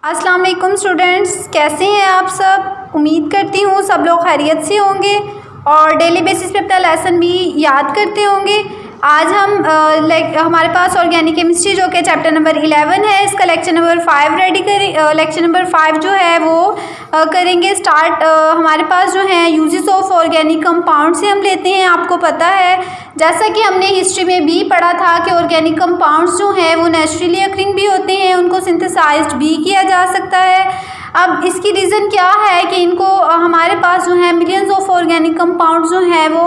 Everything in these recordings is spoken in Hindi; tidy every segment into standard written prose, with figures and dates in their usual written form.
अस्सलाम वालेकुम स्टूडेंट्स, कैसे हैं आप सब। उम्मीद करती हूँ सब लोग खैरियत से होंगे और डेली बेसिस पे अपना लेसन भी याद करते होंगे। आज हम हमारे पास ऑर्गेनिक केमिस्ट्री जो कि चैप्टर नंबर 11 है, इसका लेक्चर नंबर 5 रेडी करें। लेक्चर नंबर 5 जो है वो करेंगे स्टार्ट। हमारे पास जो है यूजेस ऑफ ऑर्गेनिक कंपाउंड से हम लेते हैं। आपको पता है जैसा कि हमने हिस्ट्री में भी पढ़ा था कि ऑर्गेनिक कंपाउंड्स जो हैं वो नेचुरली अकरिंग भी होते हैं, उनको सिंथेसाइज्ड भी किया जा सकता है। अब इसकी रीज़न क्या है कि इनको हमारे पास जो है मिलियंस ऑफ ऑर्गेनिक कंपाउंड्स जो हैं वो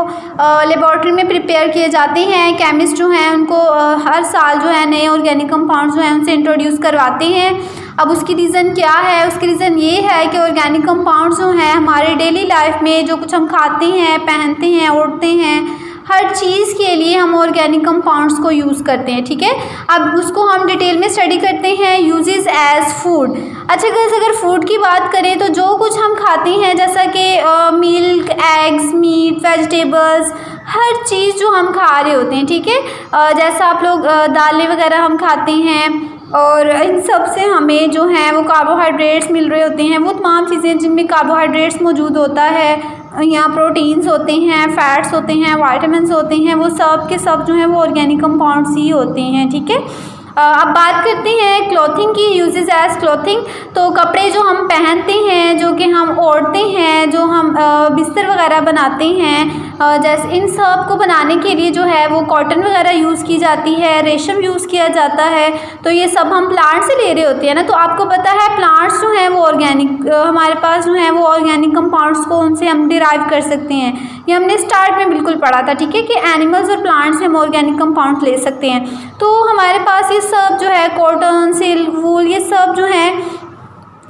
लेबॉर्ट्री में प्रिपेयर किए जाते हैं। केमिस्ट जो हैं उनको हर साल जो है नए ऑर्गेनिक कंपाउंड्स जो हैं उनसे इंट्रोड्यूस करवाते हैं। अब उसकी रीज़न क्या है? उसकी रीज़न ये है कि ऑर्गेनिक कंपाउंड्स जो हैं हमारे डेली लाइफ में जो कुछ हम खाते हैं, पहनते हैं, ओढ़ते हैं, हर चीज़ के लिए हम ऑर्गेनिक कंपाउंड्स को यूज़ करते हैं। ठीक है, अब उसको हम डिटेल में स्टडी करते हैं। Uses as food. अच्छा गर्ल्स, अगर फूड की बात करें तो जो कुछ हम खाते हैं जैसा कि मिल्क, एग्स, मीट, वेजिटेबल्स, हर चीज़ जो हम खा रहे होते हैं, ठीक है, जैसा आप लोग दालें वगैरह हम खाते हैं और इन सब से हमें जो है वो कार्बोहाइड्रेट्स मिल रहे होते हैं। वो तमाम चीज़ें जिनमें कार्बोहाइड्रेट्स मौजूद होता है, यहाँ प्रोटीन्स होते हैं, फैट्स होते हैं, वाइटामिन्स होते हैं, वो सब के सब जो हैं वो ऑर्गेनिक कंपाउंड्स ही होते हैं। ठीक है, अब बात करते हैं क्लॉथिंग की। यूजेस एज क्लॉथिंग, तो कपड़े जो हम पहनते हैं, जो कि हम ओढ़ते हैं, जो हम बिस्तर वगैरह बनाते हैं, जैसे इन सब को बनाने के लिए जो है वो कॉटन वगैरह यूज़ की जाती है, रेशम यूज़ किया जाता है। तो ये सब हम प्लांट से ले रहे होते हैं ना। तो आपको पता है प्लांट्स जो हैं वो ऑर्गेनिक हमारे पास जो है वो ऑर्गेनिक कंपाउंड्स को उनसे हम डिराइव कर सकते हैं। ये हमने स्टार्ट में बिल्कुल पढ़ा था, ठीक है, कि एनिमल्स और प्लांट्स से हम ऑर्गेनिक कंपाउंड्स ले सकते हैं। तो हमारे पास ये सब जो है कॉटन, सिल्क, वूल, ये सब जो है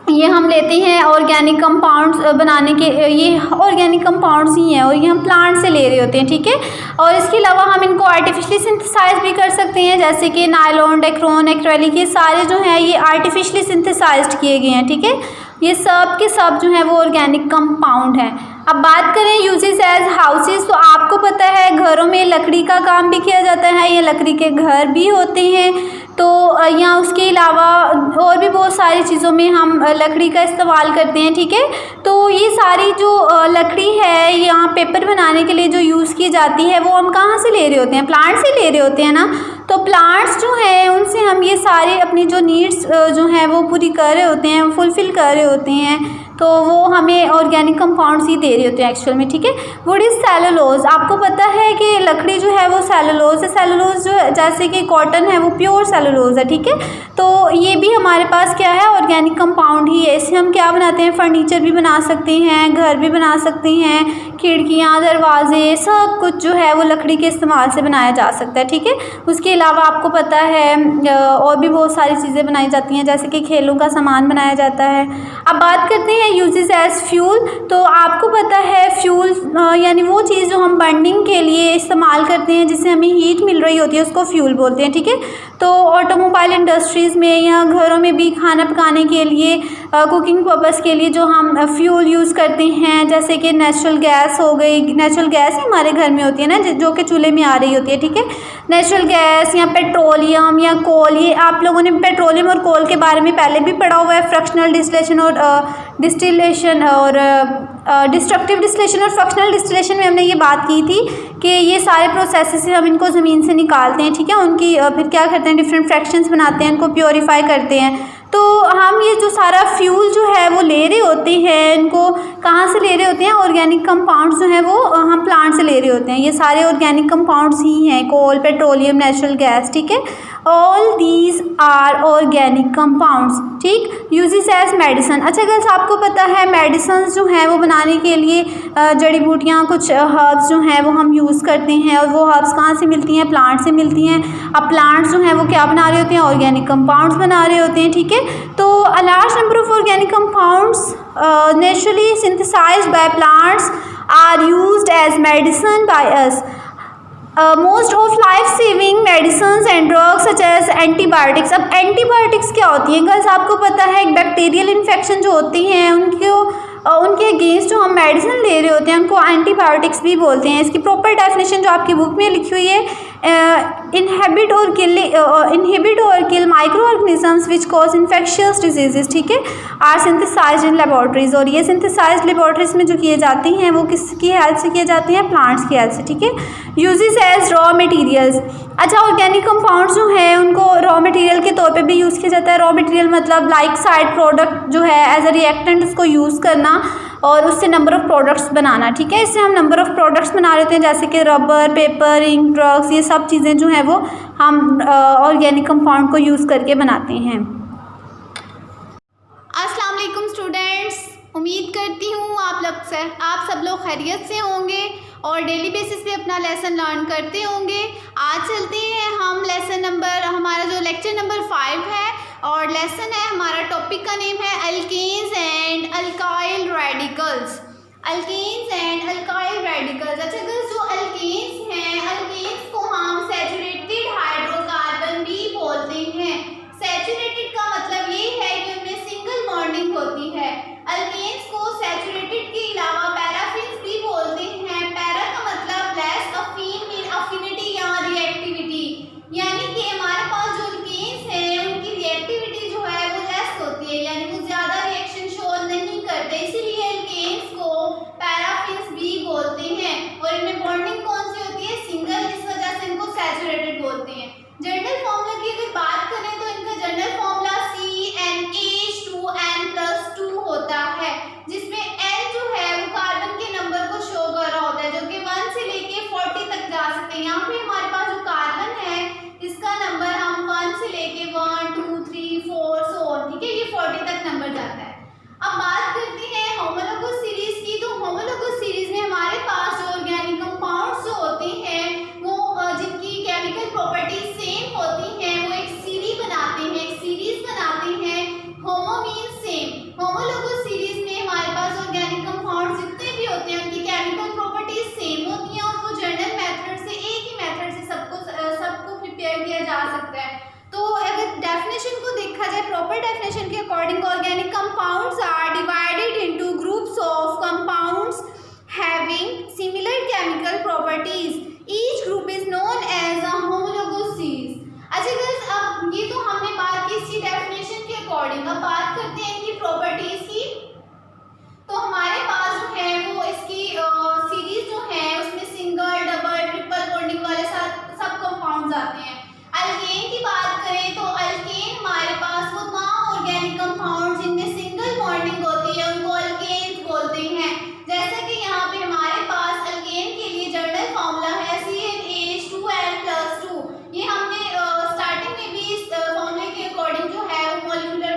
ये हम लेते हैं ऑर्गेनिक कंपाउंड्स बनाने के। ये ऑर्गेनिक कंपाउंड्स ही हैं और ये हम प्लांट से ले रहे होते हैं। ठीक है, और इसके अलावा हम इनको आर्टिफिशियली सिंथेसाइज भी कर सकते हैं, जैसे कि नायलॉन, डेक्रोन, एक्रेलिक, ये सारे जो हैं ये आर्टिफिशियली सिंथेसाइज्ड किए गए हैं। ठीक है, ये सब के सब जो है वो ऑर्गेनिक कंपाउंड हैं। अब बात करें यूजेस एज हाउसेस, तो आपको पता है घरों में लकड़ी का काम भी किया जाता है, ये लकड़ी के घर भी होते हैं। तो यहाँ उसके अलावा और भी बहुत सारी चीज़ों में हम लकड़ी का इस्तेमाल करते हैं। ठीक है, तो ये सारी जो लकड़ी है यहाँ पेपर बनाने के लिए जो यूज़ की जाती है वो हम कहाँ से ले रहे होते हैं? प्लांट से ले रहे होते हैं ना। तो प्लांट्स जो हैं उनसे हम ये सारे अपनी जो नीड्स जो हैं वो पूरी कर रहे होते हैं, फुलफ़िल कर रहे होते हैं। तो वो हमें ऑर्गेनिक कंपाउंड्स ही दे रहे होते हैं एक्चुअल में। ठीक है, व्हाट इज़ सेलुलोज? आपको पता है कि लकड़ी जो है वो सेलुलोज है। सेलुलोज जो जैसे कि कॉटन है वो प्योर सेलुलोज है। ठीक है, तो ये भी हमारे पास क्या है? ऑर्गेनिक कंपाउंड ही है। इससे हम क्या बनाते हैं? फर्नीचर भी बना सकते हैं, घर भी बना सकते हैं, खिड़कियाँ, दरवाजे, सब कुछ जो है वो लकड़ी के इस्तेमाल से बनाया जा सकता है। ठीक है, उसके अलावा आपको पता है और भी बहुत सारी चीज़ें बनाई जाती हैं, जैसे कि खेलों का सामान बनाया जाता है। अब बात करते हैं यूजेस एज फ्यूल। तो आपको पता है फ्यूल यानी वो चीज़ जो हम बर्निंग के लिए इस्तेमाल करते हैं, जिससे हमें हीट मिल रही होती है, उसको फ्यूल बोलते हैं। ठीक है, तो ऑटोमोबाइल इंडस्ट्रीज़ में या घरों में भी खाना पकाने के लिए, कुकिंग पर्पज़ के लिए जो हम फ्यूल यूज़ करते हैं, जैसे कि नेचुरल गैस हो गई। नेचुरल गैस हमारे घर में होती है ना, जो कि चूल्हे में आ रही होती है। ठीक है, नेचुरल गैस या पेट्रोलियम या कोल, ये आप लोगों ने पेट्रोलियम और कोल के बारे में पहले भी पढ़ा हुआ है। फ्रैक्शनल डिस्टिलेशन और डिस्टिलेशन और डिस्ट्रक्टिव डिस्टिलेशन और फ्रैक्शनल डिस्टिलेशन में हमने ये बात की थी कि ये सारे प्रोसेस से हम इनको ज़मीन से निकालते हैं। ठीक है, उनकी फिर क्या करते हैं? डिफरेंट फ्रैक्शंस बनाते हैं, इनको प्योरीफाई करते हैं। तो हम ये जो सारा फ्यूल जो है वो ले रहे होते हैं, इनको कहाँ से ले रहे होते हैं? ऑर्गेनिक कंपाउंड्स जो हैं वो हम प्लांट से ले रहे होते हैं। ये सारे ऑर्गेनिक कंपाउंड्स ही हैं, कोल, पेट्रोलियम, नेचुरल गैस। ठीक है, all these are organic compounds. ठीक, यूजेस एज मेडिसन। अच्छा गर्ल्स, आपको पता है मेडिसन जो हैं वो बनाने के लिए जड़ी बूटियाँ, कुछ हर्ब्स जो हैं वो हम यूज़ करते हैं, और वो हर्ब्स कहाँ से मिलती हैं? प्लांट से मिलती हैं। अब प्लांट्स जो हैं वो क्या बना रहे होते हैं? ऑर्गेनिक कंपाउंड्स बना रहे होते हैं। ठीक है, तो a large number of organic compounds naturally synthesized by plants are used as medicine by us. Most of life saving medicine and drugs such as antibiotics. अब एंटीबायोटिक्स क्या होती हैं गर्ल्स? आपको पता है एक बैक्टीरियल इन्फेक्शन जो होती हैं उनके अगेंस्ट जो हम मेडिसिन ले रहे होते हैं उनको एंटीबायोटिक्स भी बोलते हैं। इसकी प्रॉपर डेफिनेशन जो आपकी बुक में लिखी हुई है, inhibit or kill microorganisms which cause infectious diseases, ठीक है, are synthesized in laboratories। और ये synthesized laboratories में जो किए जाती हैं वो किसकी हेल्प से किए जाती हैं? प्लांट्स की हेल्प से, ठीक है। यूजेस एज रॉ मटेरियल्स, अच्छा ऑर्गेनिक कंपाउंड्स जो हैं उनको रॉ मटेरियल के तौर पे भी यूज़ किया जाता है। रॉ मटेरियल मतलब लाइक साइड प्रोडक्ट जो है एज अ रिएक्टेंट उसको यूज़ करना और उससे नंबर ऑफ़ प्रोडक्ट्स बनाना, ठीक है। इससे हम नंबर ऑफ़ प्रोडक्ट्स बना लेते हैं जैसे कि रबर, पेपर, इंक, ड्रग्स, ये सब चीज़ें जो हैं वो हम ऑर्गेनिक कंपाउंड को यूज़ करके बनाते हैं। अस्सलाम वालेकुम स्टूडेंट्स, उम्मीद करती हूँ आप सब लोग खैरियत से होंगे और डेली बेसिस पे अपना लेसन लर्न करते होंगे। आज चलते हैं हम हमारा जो लेक्चर नंबर 5 है और लेसन है हमारा, टॉपिक का नेम है alkanes and alkyl radicals. Alkanes and alkyl radicals, अच्छा जो अल्केन्स हैं, अल्केन्स को हम सैचुरेटेड हाइड्रोकार्बन भी बोलते हैं। सैचुरेटेड का मतलब ये है कि उनमें सिंगल बॉन्डिंग होती है। अल्केन्स को सैचुरेटेड के अलावा पैराफिन्स भी बोलते हैं। पैरा का मतलब लेस, अफिनिटी या रिएक्टिविटी, यानी कि हमारे पास जो अल्केन्स हैं उनकी रिएक्टिविटी जो है वो लेस होती है, यानी वो ज़्यादा रिएक्शन शो नहीं करते, इसीलिए अल्केन्स को पैराफिन्स भी बोलते हैं। और इनमें बॉन्डिंग कौन सी होती है? सिंगल, इस वजह से इनको सैचुरेटेड बोलते हैं। जनरल फॉर्मूला की अगर बात करें तो इनका जनरल फॉर्मूला CnH2n+2 होता है, जिसमें N जो है वो कार्बन के नंबर को शो कर रहा होता है जो कि 1 से लेके 40 तक जा सकते हैं। यहाँ पे हमारे पास जो कार्बन है इसका नंबर हम 1 से लेके 1 2 3 4 सो ऑन, ठीक है, ये 40 तक नंबर जाता है। अब बात करते हैं होमोलोगस सीरीज की। तो होमोलोगस सीरीज में हमारे पास जो ऑर्गेनिक कंपाउंड्स जो होते हैं वो जिनकी केमिकल प्रॉपर्टीज सेम होती हैं वो एक सीरीज बनाते हैं। होमो मीन्स सेम। होमोलोगस सीरीज में हमारे पास ऑर्गेनिक कंपाउंड्स जितने भी होते हैं उनकी केमिकल प्रॉपर्टीज सेम होती हैं और वो जनरल मेथड से, एक ही मेथड से सबको प्रिपेयर किया जा सकता है। तो अगर डेफिनेशन को देखा जाए, प्रॉपर डेफिनेशन के according organic compounds are divided into groups of compounds having similar chemical properties, each group is known as a homologous series. अच्छा गाइस, अब ये तो हमने बात की इसकी डेफिनेशन के अकॉर्डिंग, अब बात करते हैं इनकी प्रॉपर्टीज की। तो हमारे पास जो है वो इसकी सीरीज जो है उसमें सिंगल, डबल, ट्रिपल बॉन्डिंग वाले सब कंपाउंड्स आते हैं। अल्केन की बात करें तो अल्केन हमारे पास वो तमाम ऑर्गेनिक कंपाउंड जिनमें सिंगल बॉन्डिंग होती है उनको अल्केन्स बोलते हैं। जैसे कि यहाँ पे हमारे पास अल्केन के लिए जनरल फॉर्मूला है CnH2n+2। ये हमने स्टार्टिंग में भी इस फॉर्मूले के अकॉर्डिंग जो है वो मॉलिक्यूलर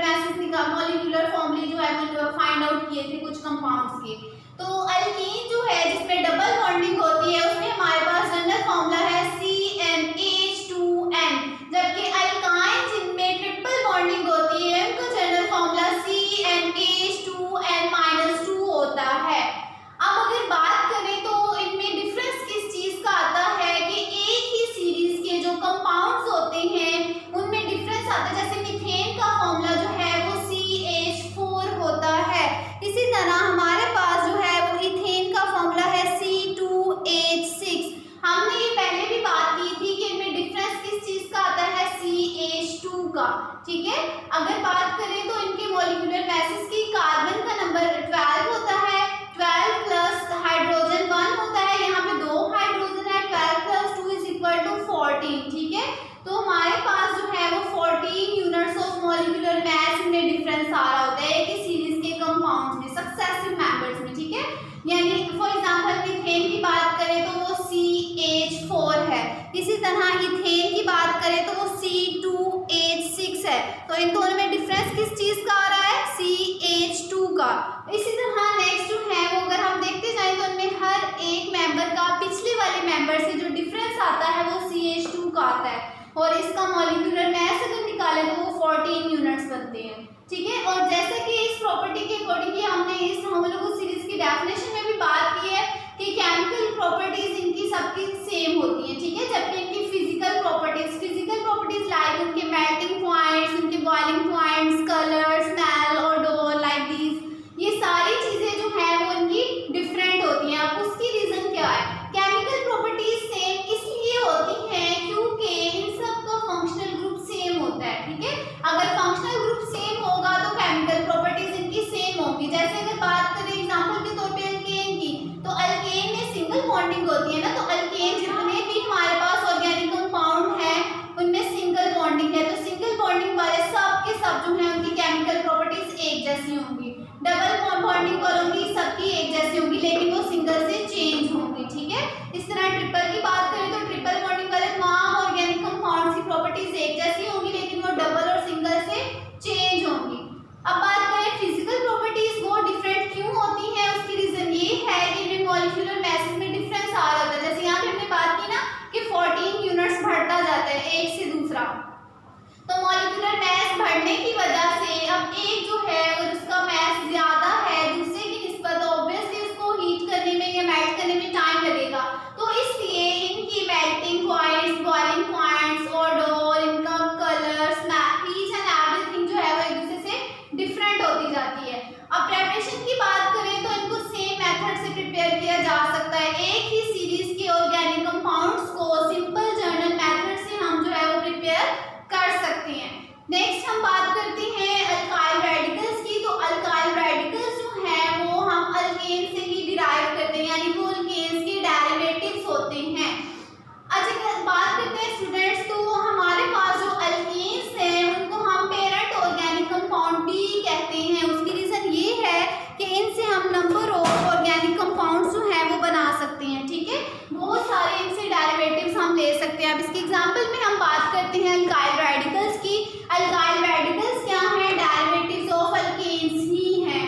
फॉर्मूले जो है वो फाइंड आउट किए थे कुछ कंपाउंड्स के। तो अल्कीन जो है जिसमें डबल बॉन्डिंग होती है उसमें हमारे पास जनरल फॉर्मूला है CnH2n, जबकि अल्काइन जिनमें ट्रिपल बॉन्डिंग होती है उनका जनरल फॉर्मूला CnH2n-2 होता है। अब अगर बात करें तो इनमें डिफरेंस किस चीज का आता है कि एक ही सीरीज के जो कंपाउंड्स होते हैं उनमें डिफरेंस आता है। जैसे मीथेन का फॉर्मूला जो है वो CH4 होता है, इसी तरह हमारे पास जो है वो इथेन का फॉर्मूला है C2H6। हमने ये पहले भी बात की थी कि इनमें डिफरेंस किस चीज का आता है? CH2 का, ठीक है। अगर बात करें तो इनके मॉलिक्यूलर मैसेज की कार्बन का नंबर 12 होता है, 12 प्लस हाइड्रोजन 1 होता है, यहाँ पे 2 हाइड्रोजन है, 12 प्लस 2 इज इक्वल टू 14, ठीक है। तो हमारे पास जो है वो 14 यूनिट्स ऑफ मॉलिक्यूलर मैस में डिफरेंस आ रहा होता है कि सीरीज के कंपाउंड्स में, सक्सेसिव मेंबर्स में, ठीक है। यानी फॉर एग्जांपल मीथेन की बात करें तो वो CH4 है, इसी तरह इथेन की बात करें तो वो C2H6 है। तो इन दोनों में डिफरेंस किस चीज का आ रहा है? CH2 का। इसी तरह नेक्स्ट जो है वो अगर हम देखते जाएं तो इनमें हर एक मेंबर का पिछले वाले मेंबर से जो डिफरेंस आता है वो CH2 का आता है और इसका मॉलिक्यूलर मैस अगर निकालें तो वो 14 यूनिट्स बनते हैं, ठीक है। और जैसे कि इस प्रॉपर्टी के अकॉर्डिंग हमने इस होमोलोगस सीरीज की डेफिनेशन में भी बात की है कि केमिकल प्रॉपर्टीज इनकी सबकी सेम होती है, ठीक है, जबकि इनकी फिजिकल प्रॉपर्टीज लाइक उनके मेल्टिंग पॉइंट्स, उनके boiling points, colour, smell, odour, like these, ये सारी चीजें जो है वो इनकी डिफरेंट होती हैं। अब उसकी रीजन क्या है? केमिकल प्रॉपर्टीज सेम इसलिए होती हैं सबकी एक जैसी होंगी, लेकिन वो सिंगल से चेंज होंगी, ठीक है। इस तरह ट्रिपल की बात करें तो ट्रिपल बॉन्डिंग वाले तमाम ऑर्गेनिक कंपाउंड्स की प्रॉपर्टीज एक जैसी होंगी, लेकिन वो डबल और सिंगल से चेंज होंगी। अब बात करें फिजिकल प्रॉपर्टीज, वो डिफरेंट क्यों होती हैं, उसकी रीजन ये है कि इनमें मॉलिक्यूलर मैसेज में डिफरेंस आ जाता है। जैसे यहाँ पे हमने बात की ना कि 14 यूनिट्स बढ़ता जाता है एक से दूसरा, तो मॉलिक्यूलर मैस बढ़ने की वजह से अब एक जो है अगर उसका मैस ज्यादा है दूसरे की निस्बत, ऑब्वियसली उसको हीट करने में या मेल्ट करने में टाइम लगेगा, तो इसलिए इनकी melting points, boiling points, order, इनका कलर्स, ईच एंड एवरीथिंग जो है वो एक दूसरे से डिफरेंट होती जाती है। अब प्रिपरेशन की बात करें तो इनको सेम मेथड से प्रिपेयर किया जा सकता है। एक ही सीरीज के ऑर्गेनिक कंपाउंड्स को सिंपल जर्नल मेथड से हम जो है वो प्रिपेयर कर सकते हैं। नेक्स्ट हम बात करते हैं अल्काइल रेडिकल्स की। तो अल्काइल रेडिकल्स जो हैं वो हम अल्केन से ही डिराइव करते हैं, यानी वो अल्केन्स के डेरिवेटिव्स होते हैं। अच्छा, बात करते हैं स्टूडेंट्स, तो हमारे पास जो अल्केन्स हैं उनको हम पेरेंट ऑर्गेनिक कंपाउंड भी कहते हैं। उसकी रीजन ये है कि इनसे हम नंबर ऑफ ऑर्गेनिक कंपाउंड्स जो हैं वो बना सकते हैं, ठीक है। बहुत सारे इनसे डेरिवेटिव्स हम ले सकते हैं। अब इसके एग्जांपल में हम बात करते हैं अल्काइल रेडिकल्स की। अल्काइल रेडिकल्स क्या हैं? डेरिवेटिव्स ऑफ अल्केन्स ही हैं।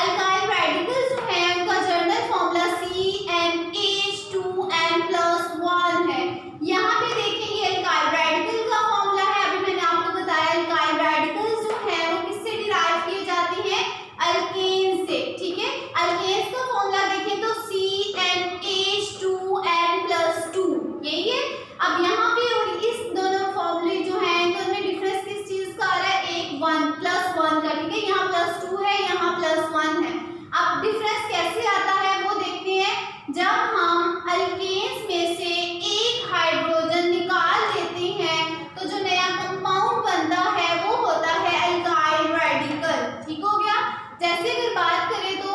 अल्काइल रेडिकल्स जो है उनका जर्नल फॉर्मूला CnH2n+1 है। यहाँ पे देखिए ये अल्काइल रेडिकल का फॉर्मूला है। अभी मैंने आपको बताया अल्काइल रेडिकल्स जो है वो किससे डिराइव किए जाते हैं? अल्केन से, ठीक है। अल्केन्स का फॉर्मूला देखें तो CnH2n+2 यही है। अब यहाँ पे और इस दोनों फॉर्मूले जो हैं इनमें डिफरेंस किस चीज का आ रहा है? एक 1+1 का, ठीक है। यहाँ +2 है, यहाँ +1 है। अब डिफरेंस कैसे आता है वो देखते हैं। जब हम अल्केन्स में से एक हाइड्रोजन निकाल देते हैं तो जो नया कंपाउंड बनता है वो होता है अल्काइल रेडिकल, ठीक हो गया। जैसे अगर बात करें तो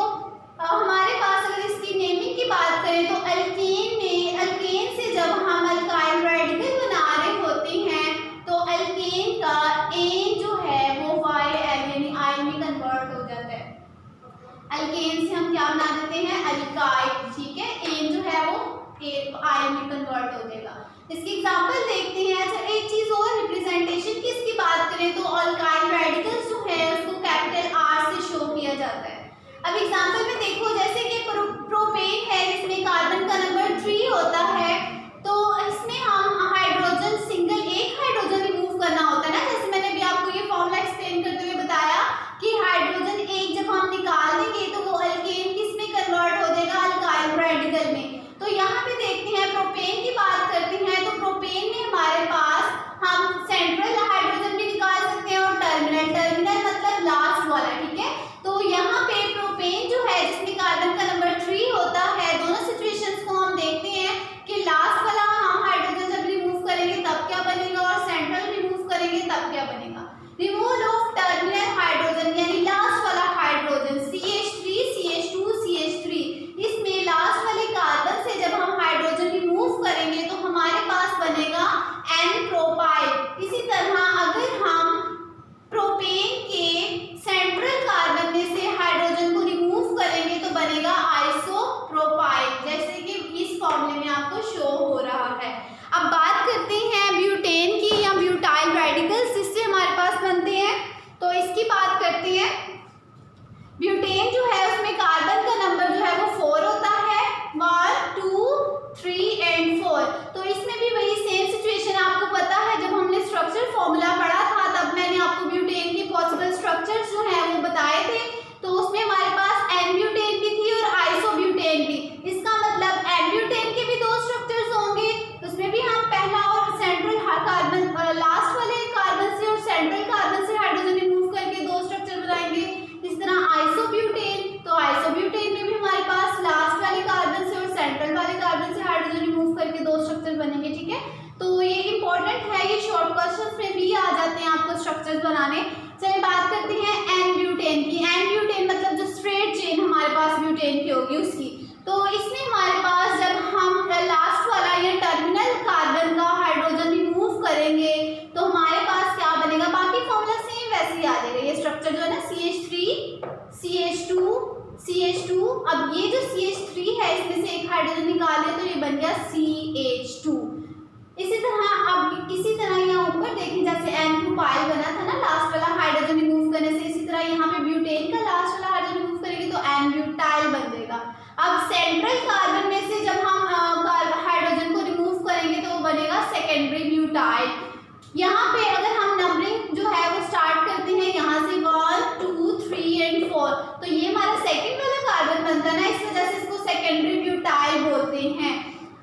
हमारे पास अगर इसकी नेमिंग की बात करें तो अल्केन से जब हम अल्काइल रेडिकल बना रहे होते हैं तो अल्केन का एन जो है वो YL यानी आयन में कन्वर्ट हो जाता है। अल्केन से हम क्या बना देते हैं? अल्काइल, ठीक है। एन जो है वो आयन में कन्वर्ट हो जाएगा। इसकी एग्जांपल देखते हैं। अच्छा, एक चीज और रिप्रेजेंटेशन की इसकी बात करें तो अल्काइल रेडिकल्स जो है उसको कैपिटल R से शो किया जाता है। अब एग्जांपल में देखो, जैसे कि प्रोपेन है जिसमें कार्बन का नंबर 3 होता है, तो इसमें हम हाइड्रोजन एक हाइड्रोजन रिमूव करना होता है ना। जैसे मैंने अभी आपको ये फॉर्मूला एक्सप्लेन करते हुए बताया कि हाइड्रोजन एक जब हम निकाल देंगे तो वो अल्केन किस में कन्वर्ट हो जाएगा? अल्काइल रेडिकल में। तो यहाँ पे देखते हैं प्रोपेन की बात करते हैं तो प्रोपेन में हमारे पास हम सेंट्रल हाइड्रोजन भी निकाल सकते हैं और टर्मिनल मतलब लास्ट वाला, ठीक है। तो यहाँ पे प्रोपेन जो है जिसमें कार्बन का नंबर 3 होता है, दोनों सिचुएशंस को हम देखते हैं कि लास्ट वाला हम हाइड्रोजन जब रिमूव करेंगे तब क्या बनेगा और सेंट्रल रिमूव करेंगे तब क्या बनेगा? रिमूवल ऑफ टर्मिनल हाइड्रोजन यानी लास्ट वाला हाइड्रोजन CH3 CH2 CH3, इसमें लास्ट वाले कार्बन से जब हम हाइड्रोजन रिमूव करेंगे तो हमारे पास बनेगा N प्रोपाइल। इसी तरह अगर हम प्रोपेन के सेंट्रल कार्बन में से हाइड्रोजन को रिमूव करेंगे तो बनेगा आइसोप्रोपाइल, जैसे कि इस फॉर्मूले में आपको शो हो रहा है। अब बात करते हैं ब्यूटेन की या ब्यूटाइल रेडिकल्स जिससे हमारे पास बनते हैं, तो इसकी बात करते हैं। ब्यूटेन जो है उसमें कार्बन का नंबर जो है वो 4 होता है, 1 2 3 एंड 4। तो इसमें भी वही सेम सिचुएशन आपको पता है, जब हमने स्ट्रक्चर फॉर्मूला पढ़ा था तब मैंने आपको ब्यूटेन की पॉसिबल स्ट्रक्चर्स जो है वो बताए थे। तो उसमें हमारे पास N-ब्यूटेन भी थी और आइसोब्यूटेन भी। इसका मतलब N-ब्यूटेन के भी 2 स्ट्रक्चर्स होंगे, उसमें भी हम पहला और सेंट्रल कार्बन लास्ट वाले कार्बन से और सेंट्रल कार्बन से हाइड्रोजन रिमूव करके 2 स्ट्रक्चर बनाएंगे। इस तरह आइसोब्यूटेन, तो आइसोब्यूटेन में भी हमारे पास लास्ट वाले कार्बन से और सेंट्रल वाले कार्बन से हाइड्रोजन रिमूव करके 2 स्ट्रक्चर बनेंगे, ठीक है। तो ये इंपॉर्टेंट है, ये शॉर्ट क्वेश्चंस में भी आ जाते हैं आपको स्ट्रक्चर्स बनाने। चलिए बात करते हैं N-ब्यूटेन की। N-ब्यूटेन मतलब जो स्ट्रेट चेन हमारे पास ब्यूटेन की होगी उसकी। तो इसमें हमारे पास जब हम लास्ट वाला या टर्मिनल कार्बन का हाइड्रोजन रिमूव करेंगे तो हमारे पास क्या बनेगा? बाकी फॉर्मूला सेम वैसे ही आ जाएगा। ये स्ट्रक्चर जो है ना CH3 CH2 CH2। अब ये जो CH3 है इसमें से एक हाइड्रोजन निकाल दिया तो ये बन गया CH2। इसी तरह अब इसी तरह यहाँ ऊपर देखें जैसे N2 बना था ना लास्ट वाला हाइड्रोजन रिमूव करने से, इसी तरह यहाँ पे ब्यूटेन का लास्ट वाला हाइड्रोजन रिमूव करेंगे तो N-ब्यूटाइल बन जाएगा। अब सेंट्रल कार्बन में से जब हम हाइड्रोजन को रिमूव करेंगे तो वो बनेगा सेकेंडरी ब्यूटाइल। यहाँ पे अगर हम नंबरिंग जो है वो स्टार्ट करते हैं यहाँ से 1 2 3 और 4 तो ये हमारा सेकेंड वाला कार्बन बनता है ना, इस वजह से इसको सेकेंडरी ब्यूटाइल बोलते हैं।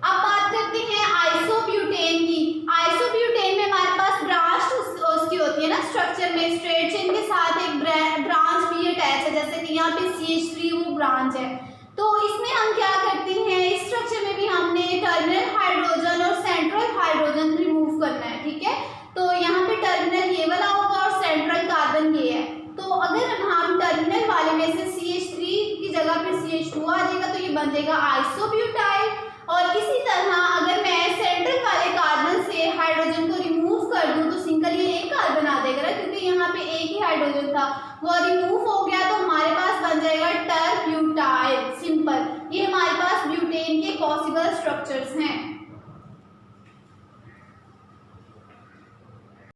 अब बात करते हैं आइसोब्यूटेन की। आइसोब्यूटेन में हमारे पास ब्रांच उसकी होती है ना स्ट्रक्चर में, स्ट्रेट चेन के साथ एक ब्रांच भी अटैच है, जैसे कि यहाँ पे CH3 वो ब्रांच है। तो इसमें हम क्या करते हैं, इस स्ट्रक्चर में भी हमने टर्मिनल हाइड्रोजन और सेंट्रल हाइड्रोजन रिमूव करना है, ठीक है। तो यहाँ पे टर्मिनल ये वाला होगा और सेंट्रल कार्बन ये है। तो अगर हम टर्मिनल वाले में से CH3 की जगह पे CH2 आ जाएगा तो ये बन जाएगा आइसोब्यूटाइल। और इसी तरह अगर मैं सेंट्रल वाले कार्बन से हाइड्रोजन को रिमूव कर दूं तो सिंगल ये एक कार्बन आ जाएगा ना, क्योंकि यहाँ पे एक ही हाइड्रोजन था वो रिमूव हो गया तो हमारे पास बन जाएगा टरब्यूटाइल। सिंपल, ये हमारे पास ब्यूटेन के पॉसिबल स्ट्रक्चर्स हैं।